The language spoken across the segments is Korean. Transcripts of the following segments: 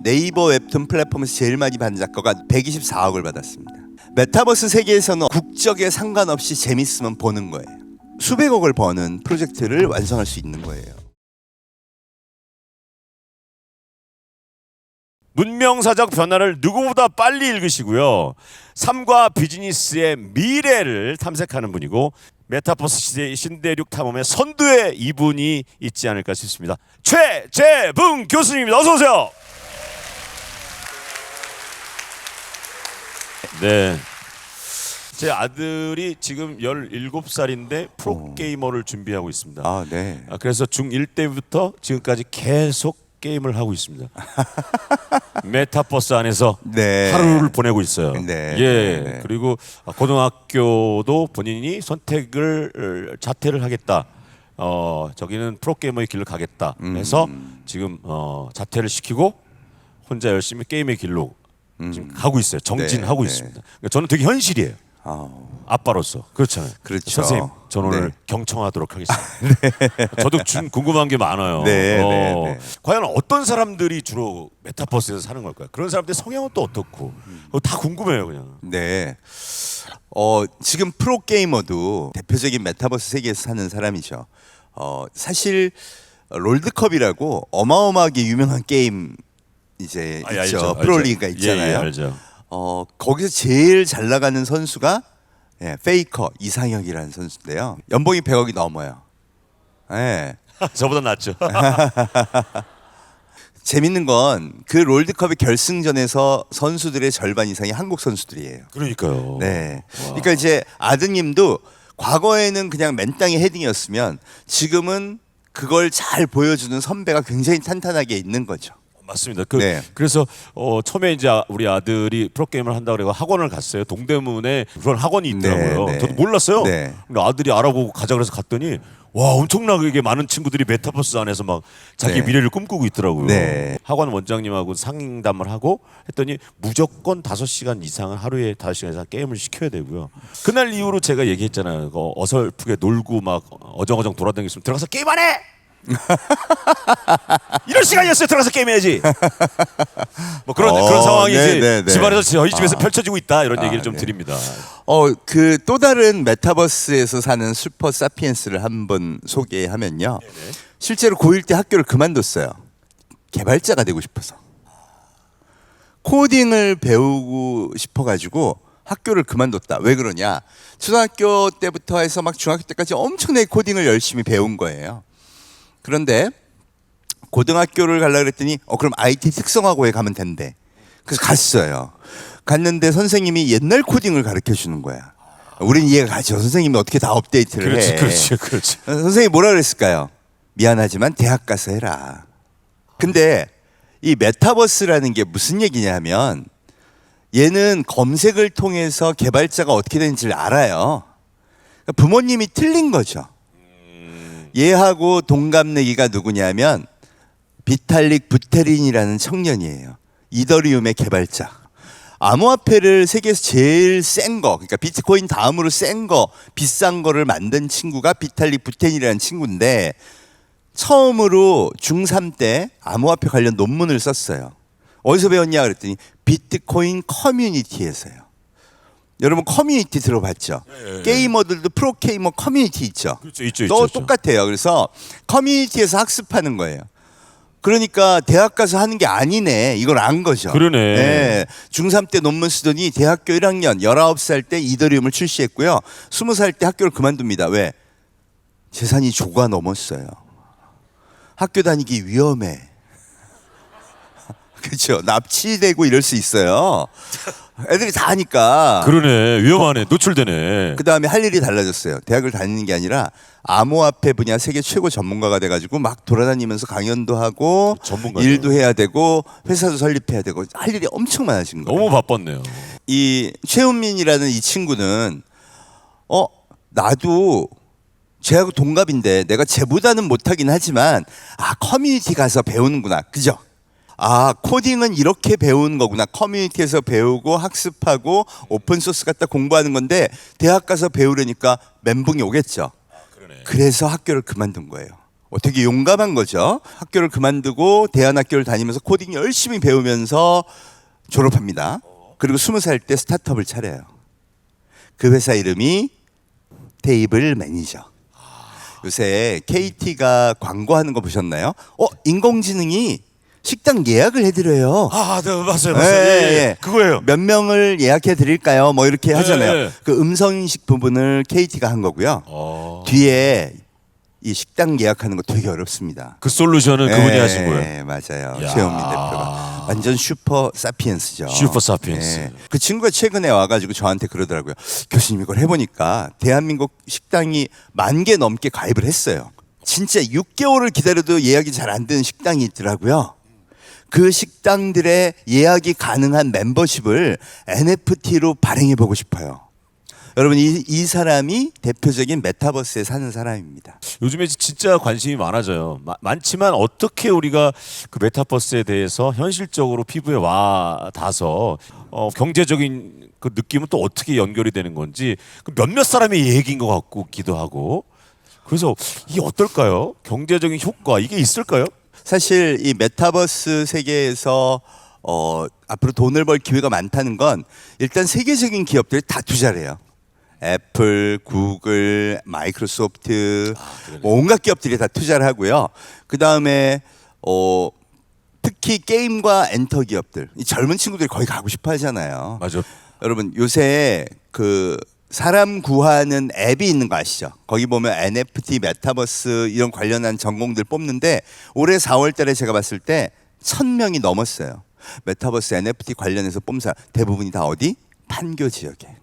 네이버 웹툰 플랫폼에서 제일 많이 받은 작가가 124억을 받았습니다. 메타버스 세계에서는 국적에 상관없이 재밌으면 보는 거예요. 수백억을 버는 프로젝트를 완성할 수 있는 거예요. 문명사적 변화를 누구보다 빨리 읽으시고요. 삶과 비즈니스의 미래를 탐색하는 분이고 메타버스 시대의 신대륙 탐험의 선두에 이분이 있지 않을까 싶습니다. 최재붕 교수님입니다. 어서 오세요. 네. 제 아들이 지금 17살인데 프로게이머를 준비하고 있습니다. 아, 네. 그래서 중1 때부터 지금까지 계속 게임을 하고 있습니다. 메타버스 안에서 네. 하루를 보내고 있어요. 네. 예. 네. 그리고 고등학교도 본인이 선택을 자퇴를 하겠다. 저기는 프로게이머의 길로 가겠다. 해서 지금 자퇴를 시키고 혼자 열심히 게임의 길로 지금 가고 있어요. 정진하고 네. 있습니다. 그러니까 저는 되게 현실이에요. 아빠로서 그렇잖아요. 그렇죠. 선생님, 저는 오늘 네. 경청하도록 하겠습니다. 저도 궁금한 게 많아요. 네. 과연 어떤 사람들이 주로 메타버스에서 사는 걸까요? 그런 사람들의 성향은 또 어떻고? 그거 다 궁금해요, 그냥. 네. 지금 프로게이머도 대표적인 메타버스 세계에서 사는 사람이죠. 사실 롤드컵이라고 어마어마하게 유명한 게임 이제 있죠. 알죠. 프로리그가 있잖아요. 예, 알죠. 거기서 제일 잘 나가는 선수가 페이커 이상혁이라는 선수인데요. 연봉이 100억이 넘어요. 예. 저보다 낫죠. 재밌는 건 그 롤드컵의 결승전에서 선수들의 절반 이상이 한국 선수들이에요. 그러니까요. 네. 그러니까 이제 아드님도 과거에는 그냥 맨땅에 헤딩이었으면 지금은 그걸 잘 보여주는 선배가 굉장히 탄탄하게 있는 거죠. 맞습니다. 네. 그래서 처음에 이제 우리 아들이 프로게임을 한다고 그래서 학원을 갔어요. 동대문에 그런 학원이 있더라고요. 네. 저도 몰랐어요. 네. 근데 아들이 알아보고 가자 그래서 갔더니 와, 엄청나게 많은 친구들이 메타버스 안에서 막 자기 네. 미래를 꿈꾸고 있더라고요. 네. 학원 원장님하고 상담을 하고 했더니 무조건 5시간 이상은 하루에 5시간 이상 게임을 시켜야 되고요. 그날 이후로 제가 얘기했잖아요. 어설프게 놀고 막 어정어정 돌아다니겠으면 들어가서 게임 안 해! 이런 시간이었어요. 들어가서 게임해야지. 뭐 그런 상황이 이제 집안에서 저희 집에서 펼쳐지고 있다 이런 얘기를 좀 드립니다. 그 또 다른 메타버스에서 사는 슈퍼 사피엔스를 한번 소개하면요. 네네. 실제로 고1 때 학교를 그만뒀어요. 개발자가 되고 싶어서. 코딩을 배우고 싶어가지고 학교를 그만뒀다. 왜 그러냐? 초등학교 때부터 해서 막 중학교 때까지 엄청나게 코딩을 열심히 배운 거예요. 그런데 고등학교를 가려고 그랬더니 그럼 IT 특성화고에 가면 된대. 그래서 갔어요. 갔는데 선생님이 옛날 코딩을 가르쳐 주는 거야. 우린 이해가 가죠. 선생님이 어떻게 다 업데이트를 해. 그렇지. 선생님이 뭐라 그랬을까요? 미안하지만 대학 가서 해라. 근데 이 메타버스라는 게 무슨 얘기냐면 얘는 검색을 통해서 개발자가 어떻게 되는지를 알아요. 그러니까 부모님이 틀린 거죠. 얘하고 동갑내기가 누구냐면 비탈릭 부테린이라는 청년이에요. 이더리움의 개발자. 암호화폐를 세계에서 제일 센 거, 그러니까 비트코인 다음으로 센 거, 비싼 거를 만든 친구가 비탈릭 부테린이라는 친구인데 처음으로 중3 때 암호화폐 관련 논문을 썼어요. 어디서 배웠냐 그랬더니 비트코인 커뮤니티에서요. 여러분 커뮤니티 들어봤죠? 예. 게이머들도 프로게이머 커뮤니티 있죠? 그렇죠, 있죠. 똑같아요. 그래서 커뮤니티에서 학습하는 거예요. 그러니까 대학 가서 하는 게 아니네. 이걸 안 거죠. 그러네. 네. 중3 때 논문 쓰더니 대학교 1학년 19살 때 이더리움을 출시했고요. 20살 때 학교를 그만둡니다. 왜? 재산이 조가 넘었어요. 학교 다니기 위험해. 그렇죠. 납치되고 이럴 수 있어요. 애들이 다 하니까. 그러네. 위험하네. 노출되네. 그 다음에 할 일이 달라졌어요. 대학을 다니는 게 아니라 암호화폐 분야 세계 최고 전문가가 돼가지고 막 돌아다니면서 강연도 하고 전문가죠. 일도 해야 되고 회사도 설립해야 되고 할 일이 엄청 많아진 거예요. 너무 바빴네요. 이 최은민이라는 이 친구는 나도 쟤하고 동갑인데 내가 쟤보다는 못하긴 하지만 커뮤니티 가서 배우는구나. 그죠? 코딩은 이렇게 배우는 거구나. 커뮤니티에서 배우고 학습하고 오픈소스 갖다 공부하는 건데 대학 가서 배우려니까 멘붕이 오겠죠. 그러네. 그래서 학교를 그만둔 거예요. 되게 용감한 거죠. 학교를 그만두고 대안학교를 다니면서 코딩 열심히 배우면서 졸업합니다. 그리고 20살 때 스타트업을 차려요. 그 회사 이름이 테이블 매니저. 요새 KT가 광고하는 거 보셨나요? 인공지능이 식당 예약을 해드려요. 네, 맞아요. 예, 예. 그거예요. 몇 명을 예약해 드릴까요? 뭐 이렇게 하잖아요. 예. 그 음성인식 부분을 KT가 한 거고요. 뒤에 이 식당 예약하는 거 되게 어렵습니다. 그 솔루션은 그분이 하신 거예요. 네, 맞아요. 야. 최영민 대표가 완전 슈퍼 사피엔스죠. 슈퍼 사피엔스. 네. 그 친구가 최근에 와가지고 저한테 그러더라고요. 교수님 이걸 해보니까 대한민국 식당이 10,000개 넘게 가입을 했어요. 진짜 6개월을 기다려도 예약이 잘 안 되는 식당이 있더라고요. 그 식당들의 예약이 가능한 멤버십을 NFT로 발행해보고 싶어요. 여러분 이 사람이 대표적인 메타버스에 사는 사람입니다. 요즘에 진짜 관심이 많아져요. 많지만 어떻게 우리가 그 메타버스에 대해서 현실적으로 피부에 와 닿아서 경제적인 그 느낌은 또 어떻게 연결이 되는 건지 그 몇몇 사람의 얘기인 것 같기도 하고 그래서 이게 어떨까요? 경제적인 효과 이게 있을까요? 사실 이 메타버스 세계에서 앞으로 돈을 벌 기회가 많다는 건 일단 세계적인 기업들이 다 투자를 해요. 애플, 구글, 마이크로소프트 뭐 온갖 기업들이 다 투자를 하고요. 그 다음에 특히 게임과 엔터 기업들, 이 젊은 친구들이 거기 가고 싶어 하잖아요. 맞아. 여러분 요새 그 사람 구하는 앱이 있는 거 아시죠? 거기 보면 NFT, 메타버스 이런 관련한 전공들 뽑는데 올해 4월 달에 제가 봤을 때 1,000명이 넘었어요. 메타버스 NFT 관련해서 뽑는 사람 대부분이 다 어디? 판교 지역에.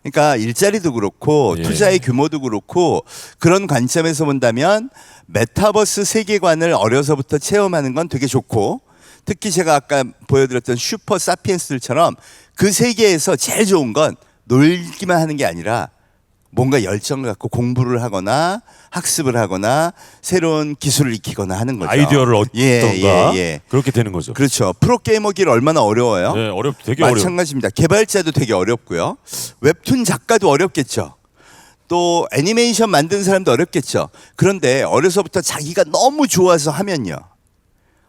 그러니까 일자리도 그렇고 예. 투자의 규모도 그렇고 그런 관점에서 본다면 메타버스 세계관을 어려서부터 체험하는 건 되게 좋고 특히 제가 아까 보여드렸던 슈퍼 사피엔스들처럼 그 세계에서 제일 좋은 건 놀기만 하는 게 아니라 뭔가 열정을 갖고 공부를 하거나 학습을 하거나 새로운 기술을 익히거나 하는 거죠. 아이디어를 얻던가 그렇게 되는 거죠. 그렇죠. 프로게이머길 얼마나 어려워요? 네, 되게 어려워요. 마찬가지입니다. 개발자도 되게 어렵고요. 웹툰 작가도 어렵겠죠. 또 애니메이션 만드는 사람도 어렵겠죠. 그런데 어려서부터 자기가 너무 좋아서 하면요.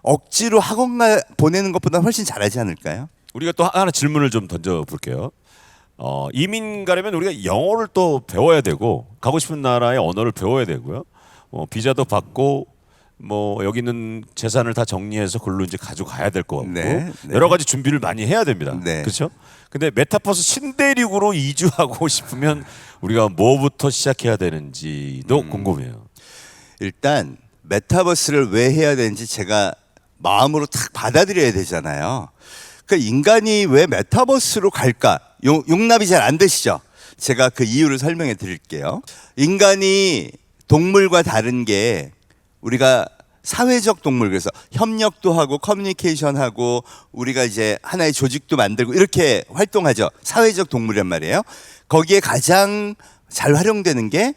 억지로 학원 보내는 것보다 훨씬 잘하지 않을까요? 우리가 또 하나 질문을 좀 던져 볼게요. 이민 가려면 우리가 영어를 또 배워야 되고 가고 싶은 나라의 언어를 배워야 되고요. 비자도 받고 뭐 여기 있는 재산을 다 정리해서 그걸로 이제 가져가야 될 것 같고 네. 여러 가지 준비를 많이 해야 됩니다. 네. 그렇죠? 근데 메타버스 신대륙으로 이주하고 싶으면 우리가 뭐부터 시작해야 되는지도 궁금해요. 일단 메타버스를 왜 해야 되는지 제가 마음으로 탁 받아들여야 되잖아요. 그 인간이 왜 메타버스로 갈까? 용납이 잘 안 되시죠? 제가 그 이유를 설명해 드릴게요. 인간이 동물과 다른 게 우리가 사회적 동물 그래서 협력도 하고 커뮤니케이션하고 우리가 이제 하나의 조직도 만들고 이렇게 활동하죠. 사회적 동물이란 말이에요. 거기에 가장 잘 활용되는 게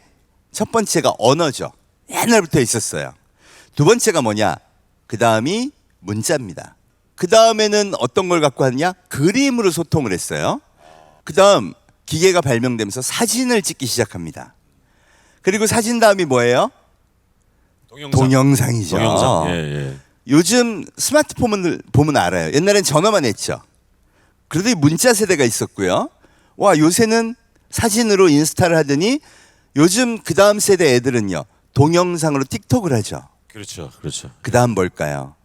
첫 번째가 언어죠. 옛날부터 있었어요. 두 번째가 뭐냐? 그 다음이 문자입니다. 그 다음에는 어떤 걸 갖고 하느냐? 그림으로 소통을 했어요. 그 다음 기계가 발명되면서 사진을 찍기 시작합니다. 그리고 사진 다음이 뭐예요? 동영상이죠. 동영상. 예. 요즘 스마트폰을 보면 알아요. 옛날엔 전화만 했죠. 그래도 이 문자 세대가 있었고요. 와 요새는 사진으로 인스타를 하더니 요즘 그 다음 세대 애들은요. 동영상으로 틱톡을 하죠. 그렇죠. 그 다음 뭘까요?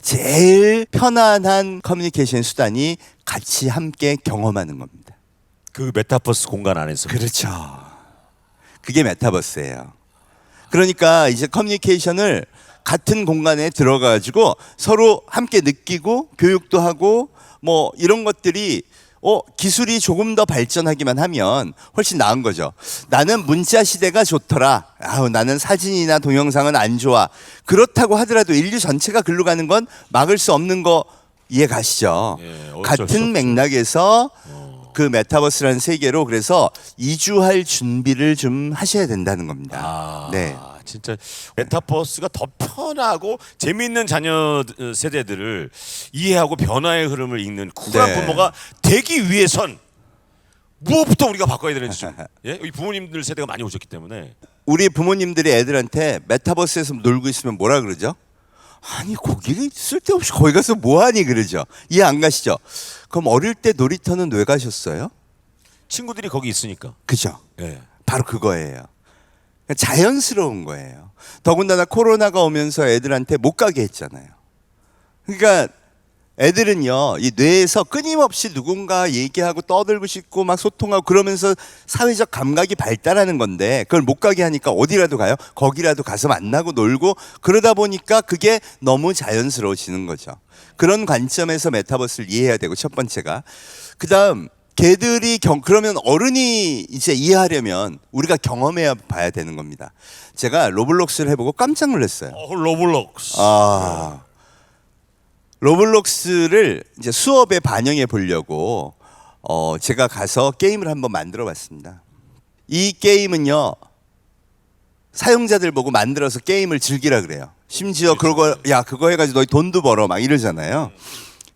제일 편안한 커뮤니케이션 수단이 같이 함께 경험하는 겁니다. 그 메타버스 공간 안에서. 그렇죠. 그게 메타버스예요. 그러니까 이제 커뮤니케이션을 같은 공간에 들어가가지고 서로 함께 느끼고 교육도 하고 뭐 이런 것들이 기술이 조금 더 발전하기만 하면 훨씬 나은 거죠. 나는 문자 시대가 좋더라. 나는 사진이나 동영상은 안 좋아. 그렇다고 하더라도 인류 전체가 글로 가는 건 막을 수 없는 거 이해 가시죠? 예, 같은 맥락에서 그 메타버스라는 세계로 그래서 이주할 준비를 좀 하셔야 된다는 겁니다. 네. 진짜 메타버스가 더 편하고 재미있는 자녀 세대들을 이해하고 변화의 흐름을 읽는 쿨한 네. 부모가 되기 위해선 무엇부터 우리가 바꿔야 되는지 좀. 예? 여기 부모님들 세대가 많이 오셨기 때문에 우리 부모님들이 애들한테 메타버스에서 놀고 있으면 뭐라 그러죠? 아니 거기 쓸데없이 거기 가서 뭐하니 그러죠. 이해 안 가시죠? 그럼 어릴 때 놀이터는 왜 가셨어요? 친구들이 거기 있으니까. 그죠? 예. 바로 그거예요. 자연스러운 거예요. 더군다나 코로나가 오면서 애들한테 못 가게 했잖아요. 그러니까 애들은요, 이 뇌에서 끊임없이 누군가 얘기하고 떠들고 싶고 막 소통하고 그러면서 사회적 감각이 발달하는 건데 그걸 못 가게 하니까 어디라도 가요? 거기라도 가서 만나고 놀고 그러다 보니까 그게 너무 자연스러워지는 거죠. 그런 관점에서 메타버스를 이해해야 되고 첫 번째가. 그 다음, 걔들이 그러면 어른이 이제 이해하려면 우리가 경험해야 봐야 되는 겁니다. 제가 로블록스를 해보고 깜짝 놀랐어요. 로블록스. 로블록스를 이제 수업에 반영해 보려고 제가 가서 게임을 한번 만들어 봤습니다. 이 게임은요, 사용자들 보고 만들어서 게임을 즐기라 그래요. 심지어 그거 해가지고 너희 돈도 벌어 막 이러잖아요.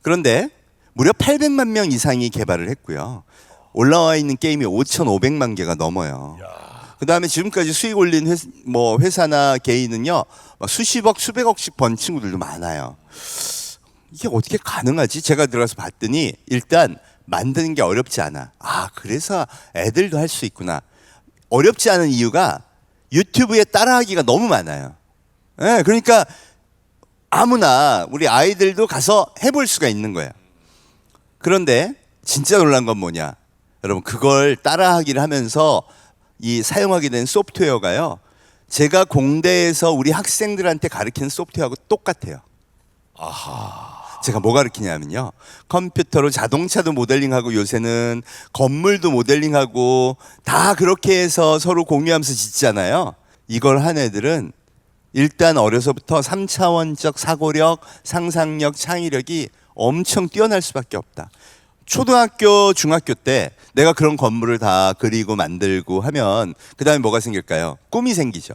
그런데 무려 800만 명 이상이 개발을 했고요. 올라와 있는 게임이 5,500만 개가 넘어요. 그 다음에 지금까지 수익 올린 회사나 개인은요, 수십억, 수백억씩 번 친구들도 많아요. 이게 어떻게 가능하지? 제가 들어가서 봤더니 일단 만드는 게 어렵지 않아. 아, 그래서 애들도 할 수 있구나. 어렵지 않은 이유가 유튜브에 따라하기가 너무 많아요. 네, 그러니까 아무나 우리 아이들도 가서 해볼 수가 있는 거예요. 그런데 진짜 놀란 건 뭐냐? 여러분, 그걸 따라하기를 하면서 이 사용하게 된 소프트웨어가요, 제가 공대에서 우리 학생들한테 가르치는 소프트웨어하고 똑같아요. 제가 뭐 가르치냐면요, 컴퓨터로 자동차도 모델링하고 요새는 건물도 모델링하고 다 그렇게 해서 서로 공유하면서 짓잖아요. 이걸 한 애들은 일단 어려서부터 3차원적 사고력, 상상력, 창의력이 엄청 뛰어날 수밖에 없다. 초등학교, 중학교 때 내가 그런 건물을 다 그리고 만들고 하면 그 다음에 뭐가 생길까요? 꿈이 생기죠.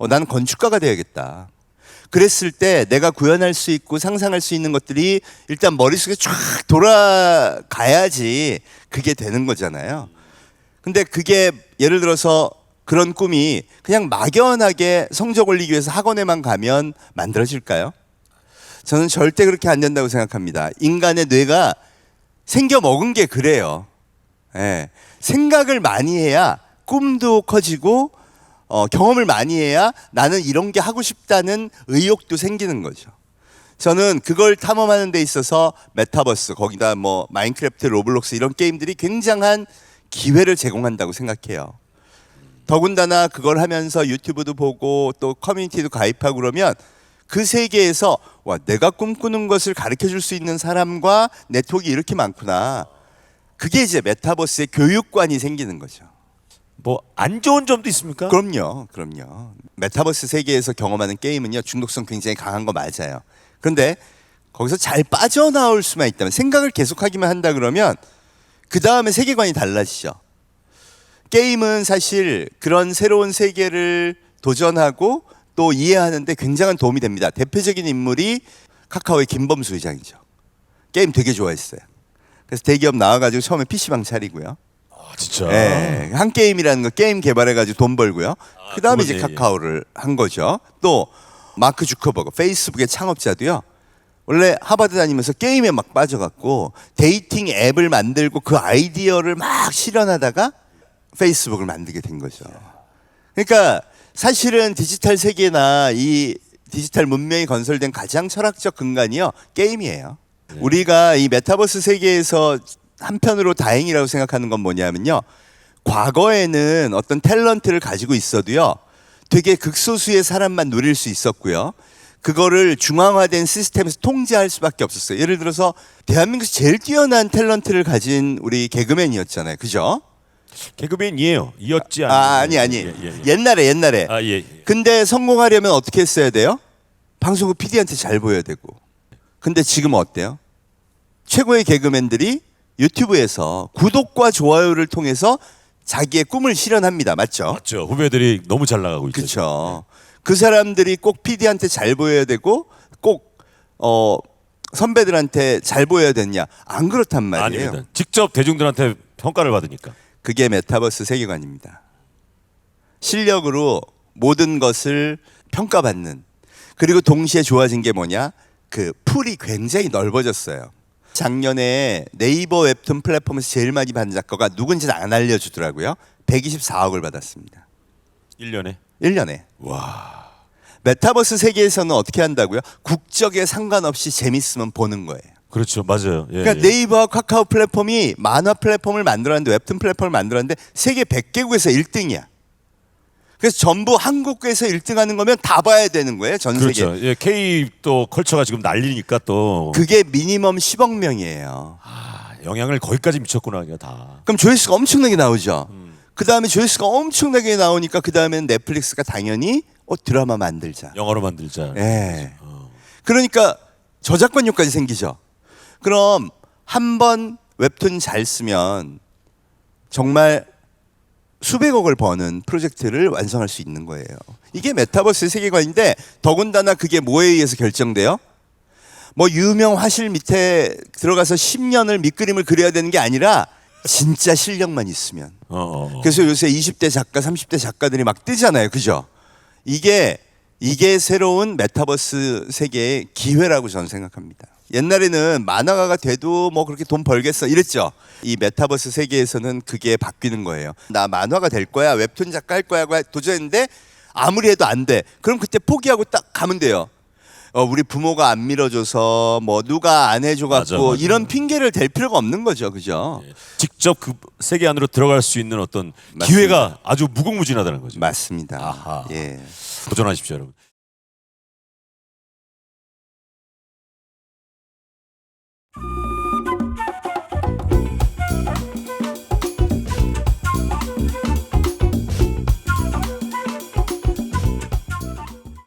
나는 건축가가 돼야겠다. 그랬을 때 내가 구현할 수 있고 상상할 수 있는 것들이 일단 머릿속에 쫙 돌아가야지 그게 되는 거잖아요. 근데 그게 예를 들어서 그런 꿈이 그냥 막연하게 성적 올리기 위해서 학원에만 가면 만들어질까요? 저는 절대 그렇게 안 된다고 생각합니다. 인간의 뇌가 생겨 먹은 게 그래요. 예. 생각을 많이 해야 꿈도 커지고 경험을 많이 해야 나는 이런 게 하고 싶다는 의욕도 생기는 거죠. 저는 그걸 탐험하는 데 있어서 메타버스, 거기다 뭐 마인크래프트, 로블록스 이런 게임들이 굉장한 기회를 제공한다고 생각해요. 더군다나 그걸 하면서 유튜브도 보고 또 커뮤니티도 가입하고 그러면 그 세계에서 와, 내가 꿈꾸는 것을 가르쳐 줄 수 있는 사람과 네트워크가 이렇게 많구나. 그게 이제 메타버스의 교육관이 생기는 거죠. 뭐 안 좋은 점도 있습니까? 그럼요. 메타버스 세계에서 경험하는 게임은요, 중독성 굉장히 강한 거 맞아요. 그런데 거기서 잘 빠져나올 수만 있다면, 생각을 계속하기만 한다 그러면 그 다음에 세계관이 달라지죠. 게임은 사실 그런 새로운 세계를 도전하고 또 이해하는데 굉장한 도움이 됩니다. 대표적인 인물이 카카오의 김범수 회장이죠. 게임 되게 좋아했어요. 그래서 대기업 나와가지고 처음에 PC방 차리고요. 진짜. 네, 한 게임이라는 거 게임 개발해가지고 돈 벌고요. 그 다음에 이제 카카오를 한 거죠. 또 마크 주커버그 페이스북의 창업자도요, 원래 하버드 다니면서 게임에 막 빠져갖고 데이팅 앱을 만들고 그 아이디어를 막 실현하다가 페이스북을 만들게 된 거죠. 그러니까 사실은 디지털 세계나 이 디지털 문명이 건설된 가장 철학적 근간이요, 게임이에요. 우리가 이 메타버스 세계에서 한편으로 다행이라고 생각하는 건 뭐냐면요, 과거에는 어떤 탤런트를 가지고 있어도요, 되게 극소수의 사람만 누릴 수 있었고요, 그거를 중앙화된 시스템에서 통제할 수밖에 없었어요. 예를 들어서 대한민국에서 제일 뛰어난 탤런트를 가진 우리 개그맨이었잖아요. 그죠? 개그맨이에요. 이었지 아니. 옛날에. 예. 근데 성공하려면 어떻게 했어야 돼요? 방송국 PD한테 잘 보여야 되고. 근데 지금은 어때요? 최고의 개그맨들이 유튜브에서 구독과 좋아요를 통해서 자기의 꿈을 실현합니다. 맞죠? 맞죠. 후배들이 너무 잘 나가고 있죠. 그렇죠. 그 사람들이 꼭 PD한테 잘 보여야 되고 꼭 선배들한테 잘 보여야 되냐? 안 그렇단 말이에요. 아닙니다. 직접 대중들한테 평가를 받으니까. 그게 메타버스 세계관입니다. 실력으로 모든 것을 평가받는. 그리고 동시에 좋아진 게 뭐냐? 그 풀이 굉장히 넓어졌어요. 작년에 네이버 웹툰 플랫폼에서 제일 많이 받은 작가가 누군지는 안 알려주더라고요. 124억을 받았습니다. 1년에. 1년에. 와. 메타버스 세계에서는 어떻게 한다고요? 국적에 상관없이 재밌으면 보는 거예요. 그렇죠. 맞아요. 예, 그러니까 예. 네이버와 카카오 플랫폼이 만화 플랫폼을 만들었는데 웹툰 플랫폼을 만들었는데 세계 100개국에서 1등이야. 그래서 전부 한국에서 1등하는 거면 다 봐야 되는 거예요. 전 세계. 그렇죠. 예, K 또 컬처가 지금 난리니까 또 그게 미니멈 10억 명이에요. 영향을 거기까지 미쳤구나 이게 다. 그럼 조회수가 엄청나게 나오죠. 그 다음에 조회수가 엄청나게 나오니까 그 다음에는 넷플릭스가 당연히 드라마 만들자. 영어로 만들자. 예. 그러니까 저작권료까지 생기죠. 그럼 한 번 웹툰 잘 쓰면 정말 수백억을 버는 프로젝트를 완성할 수 있는 거예요. 이게 메타버스의 세계관인데 더군다나 그게 뭐에 의해서 결정돼요? 뭐 유명 화실 밑에 들어가서 10년을 밑그림을 그려야 되는 게 아니라 진짜 실력만 있으면. 그래서 요새 20대 작가, 30대 작가들이 막 뜨잖아요. 그죠? 이게 새로운 메타버스 세계의 기회라고 저는 생각합니다. 옛날에는 만화가가 돼도 뭐 그렇게 돈 벌겠어 이랬죠. 이 메타버스 세계에서는 그게 바뀌는 거예요. 나 만화가 될 거야, 웹툰 작가 할 거야 하고 도전했는데 아무리 해도 안 돼. 그럼 그때 포기하고 딱 가면 돼요. 우리 부모가 안 밀어줘서 뭐 누가 안 해줘갖고 맞아. 이런 핑계를 댈 필요가 없는 거죠. 그죠? 직접 그 세계 안으로 들어갈 수 있는 어떤 맞습니다. 기회가 아주 무궁무진하다는 거죠. 맞습니다. 아하. 예. 도전하십시오, 여러분.